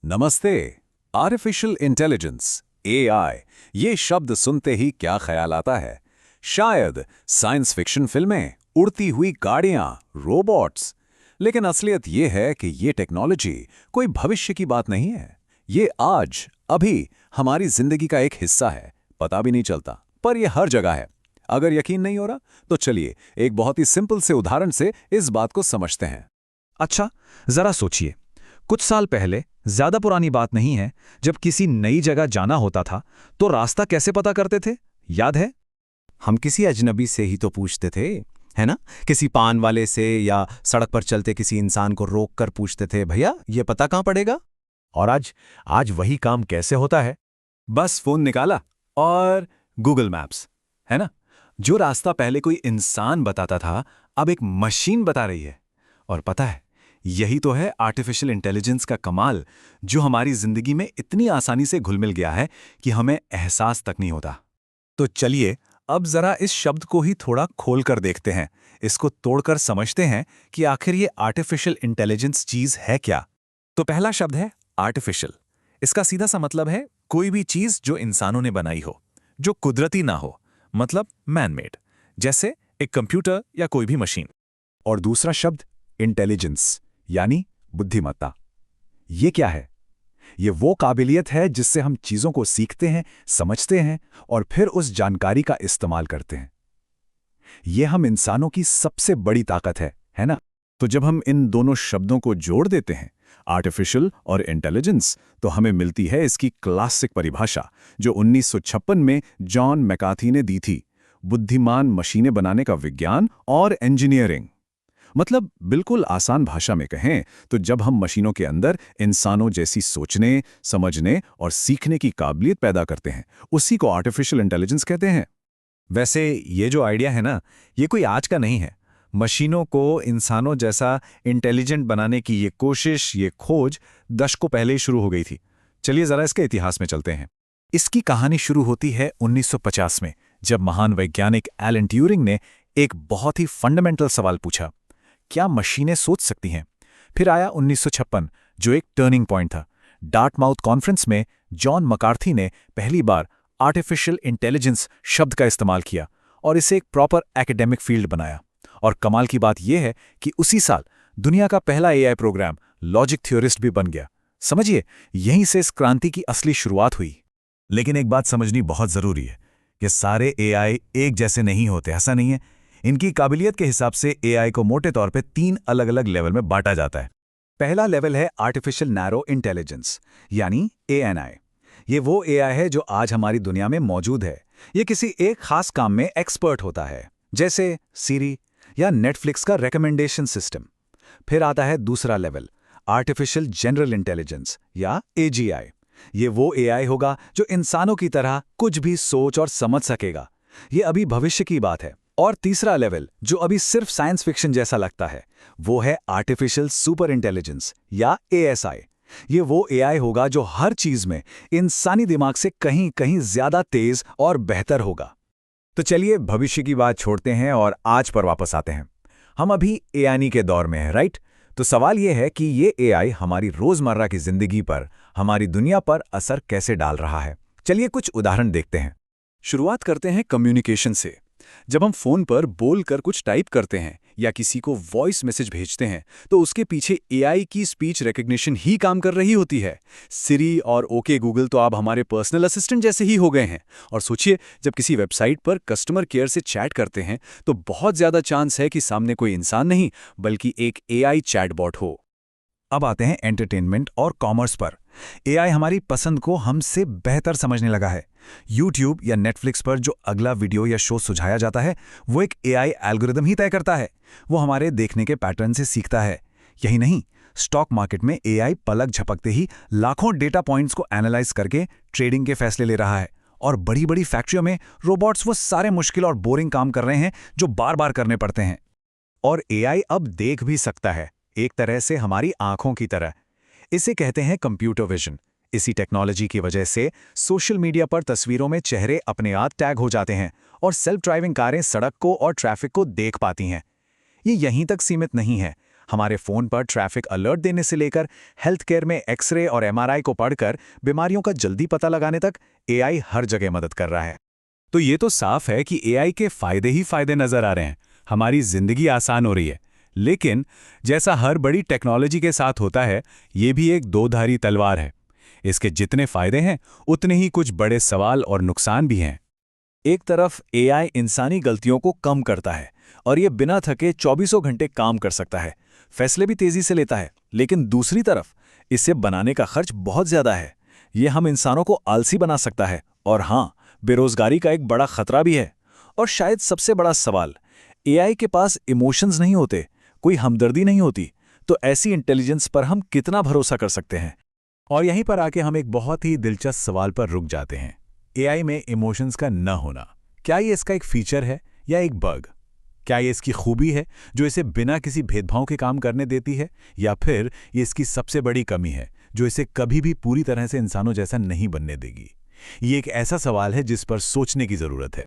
नमस्ते। Artificial intelligence AI, ये शब्द सुनते ही क्या ख्याल आता है? शायद साइंस फिक्शन फिल्में, उड़ती हुई गाड़ियां, रोबोट्स। लेकिन असलियत ये है कि ये टेक्नोलॉजी कोई भविष्य की बात नहीं है। ये आज, अभी हमारी जिंदगी का एक हिस्सा है। पता भी नहीं चलता, पर ये हर जगह है। अगर यकीन नहीं हो रहा, तो चलिए एक बहुत ही सिंपल से उदाहरण से इस बात को समझते हैं। अच्छा, जरा सोचिए। कुछ साल पहले, ज्यादा पुरानी बात नहीं है, जब किसी नई जगह जाना होता था तो रास्ता कैसे पता करते थे, याद है? हम किसी अजनबी से ही तो पूछते थे, है ना? किसी पान वाले से या सड़क पर चलते किसी इंसान को रोक कर पूछते थे, भैया ये पता कहाँ पड़ेगा? और आज वही काम कैसे होता है? बस फोन निकाला और गूगल मैप्स, है ना? जो रास्ता पहले कोई इंसान बताता था, अब एक मशीन बता रही है। और पता है, यही तो है आर्टिफिशियल इंटेलिजेंस का कमाल, जो हमारी जिंदगी में इतनी आसानी से घुल मिल गया है कि हमें एहसास तक नहीं होता। तो चलिए अब जरा इस शब्द को ही थोड़ा खोल कर देखते हैं, इसको तोड़कर समझते हैं कि आखिर ये आर्टिफिशियल इंटेलिजेंस चीज है क्या। तो पहला शब्द है आर्टिफिशियल। इसका सीधा सा मतलब है कोई भी चीज जो इंसानों ने बनाई हो, जो कुदरती ना हो, मतलब मैन मेड, जैसे एक कंप्यूटर या कोई भी मशीन। और दूसरा शब्द इंटेलिजेंस, यानी बुद्धिमत्ता। ये क्या है? ये वो काबिलियत है जिससे हम चीजों को सीखते हैं, समझते हैं और फिर उस जानकारी का इस्तेमाल करते हैं। ये हम इंसानों की सबसे बड़ी ताकत है ना? तो जब हम इन दोनों शब्दों को जोड़ देते हैं, आर्टिफिशियल और इंटेलिजेंस, तो हमें मिलती है इसकी क्लासिक परिभाषा, जो 1956 में जॉन मैकार्थी ने दी थी। बुद्धिमान मशीनें बनाने का विज्ञान और इंजीनियरिंग। मतलब बिल्कुल आसान भाषा में कहें तो जब हम मशीनों के अंदर इंसानों जैसी सोचने, समझने और सीखने की काबिलियत पैदा करते हैं, उसी को आर्टिफिशियल इंटेलिजेंस कहते हैं। वैसे ये जो आइडिया है ना, ये कोई आज का नहीं है। मशीनों को इंसानों जैसा इंटेलिजेंट बनाने की ये कोशिश, ये खोज दशकों पहले ही शुरू हो गई थी। चलिए जरा इसके इतिहास में चलते हैं। इसकी कहानी शुरू होती है 1950 में, जब महान वैज्ञानिक एलन ट्यूरिंग ने एक बहुत ही फंडामेंटल सवाल पूछा, क्या मशीनें सोच सकती हैं? फिर आया 1956, जो एक टर्निंग पॉइंट था। डार्टमाउथ कॉन्फ्रेंस में जॉन मैकार्थी ने पहली बार आर्टिफिशियल इंटेलिजेंस शब्द का इस्तेमाल किया और इसे एक प्रॉपर एकेडमिक फील्ड बनाया। और कमाल की बात यह है कि उसी साल दुनिया का पहला एआई प्रोग्राम लॉजिक थ्योरिस्ट भी बन गया। समझिए, यहीं से इस क्रांति की असली शुरुआत हुई। लेकिन एक बात समझनी बहुत जरूरी है कि सारे एआई एक जैसे नहीं होते, ऐसा नहीं है। इनकी काबिलियत के हिसाब से एआई को मोटे तौर पे 3 अलग-अलग लेवल में बांटा जाता है। पहला लेवल है आर्टिफिशियल नैरो इंटेलिजेंस, यानी एएनआई। ये वो एआई है जो आज हमारी दुनिया में मौजूद है। ये किसी एक खास काम में एक्सपर्ट होता है, जैसे सीरी या नेटफ्लिक्स का रिकमेंडेशन सिस्टम। फिर आता है दूसरा लेवल, आर्टिफिशियल जनरल इंटेलिजेंस या एजीआई। ये वो एआई होगा जो इंसानों की तरह कुछ भी सोच और समझ सकेगा। ये अभी भविष्य की बात है। और तीसरा लेवल, जो अभी सिर्फ साइंस फिक्शन जैसा लगता है, वो है आर्टिफिशियल सुपर इंटेलिजेंस या एएसआई। ये वो एआई होगा जो हर चीज में इंसानी दिमाग से कहीं कहीं ज्यादा तेज और बेहतर होगा। तो चलिए भविष्य की बात छोड़ते हैं और आज पर वापस आते हैं। हम अभी एआई के दौर में हैं, राइट? तो सवाल यह है कि ये एआई हमारी रोजमर्रा की जिंदगी पर, हमारी दुनिया पर असर कैसे डाल रहा है। चलिए कुछ उदाहरण देखते हैं। शुरुआत करते हैं कम्युनिकेशन से। जब हम फोन पर बोलकर कुछ टाइप करते हैं या किसी को वॉइस मैसेज भेजते हैं, तो उसके पीछे एआई की स्पीच रिकग्निशन ही काम कर रही होती है। सिरी और ओके गूगल तो अब हमारे पर्सनल असिस्टेंट जैसे ही हो गए हैं। और सोचिए, जब किसी वेबसाइट पर कस्टमर केयर से चैट करते हैं, तो बहुत ज्यादा चांस है कि सामने कोई इंसान नहीं, बल्कि एक एआई चैटबॉट हो। अब आते हैं एंटरटेनमेंट और कॉमर्स पर। एआई हमारी पसंद को हमसे बेहतर समझने लगा है। यूट्यूब या नेटफ्लिक्स पर जो अगला वीडियो या शो सुझाया जाता है, वो एक एआई एल्गोरिदम ही तय करता है। वो हमारे देखने के पैटर्न से सीखता है। यही नहीं, स्टॉक मार्केट में एआई पलक झपकते ही लाखों डेटा पॉइंट्स को एनालाइज करके ट्रेडिंग के फैसले ले रहा है। और बड़ी बड़ी फैक्ट्रियों में रोबोट्स वो सारे मुश्किल और बोरिंग काम कर रहे हैं जो बार बार करने पड़ते हैं। और एआई अब देख भी सकता है, एक तरह से हमारी आंखों की तरह। इसे कहते हैं कंप्यूटर विजन। इसी टेक्नोलॉजी की वजह से सोशल मीडिया पर तस्वीरों में चेहरे अपने आप टैग हो जाते हैं और सेल्फ ड्राइविंग कारें सड़क को और ट्रैफिक को देख पाती हैं। ये यहीं तक सीमित नहीं है। हमारे फ़ोन पर ट्रैफिक अलर्ट देने से लेकर हेल्थ केयर में एक्सरे और एमआरआई को पढ़कर बीमारियों का जल्दी पता लगाने तक एआई हर जगह मदद कर रहा है। तो ये तो साफ है कि एआई के फायदे ही फायदे नजर आ रहे हैं, हमारी जिंदगी आसान हो रही है। लेकिन जैसा हर बड़ी टेक्नोलॉजी के साथ होता है, ये भी एक दो-धारी तलवार है। इसके जितने फायदे हैं उतने ही कुछ बड़े सवाल और नुकसान भी हैं। एक तरफ एआई इंसानी गलतियों को कम करता है और ये बिना थके 24 घंटे काम कर सकता है, फैसले भी तेजी से लेता है। लेकिन दूसरी तरफ इसे बनाने का खर्च बहुत ज्यादा है। ये हम इंसानों को आलसी बना सकता है और हाँ, बेरोजगारी का एक बड़ा खतरा भी है। और शायद सबसे बड़ा सवाल, एआई के पास इमोशंस नहीं होते, कोई हमदर्दी नहीं होती, तो ऐसी इंटेलिजेंस पर हम कितना भरोसा कर सकते हैं? और यहीं पर आके हम एक बहुत ही दिलचस्प सवाल पर रुक जाते हैं। एआई में इमोशंस का न होना, क्या ये इसका एक फीचर है या एक बग? क्या ये इसकी खूबी है जो इसे बिना किसी भेदभाव के काम करने देती है, या फिर ये इसकी सबसे बड़ी कमी है जो इसे कभी भी पूरी तरह से इंसानों जैसा नहीं बनने देगी? ये एक ऐसा सवाल है जिस पर सोचने की जरूरत है।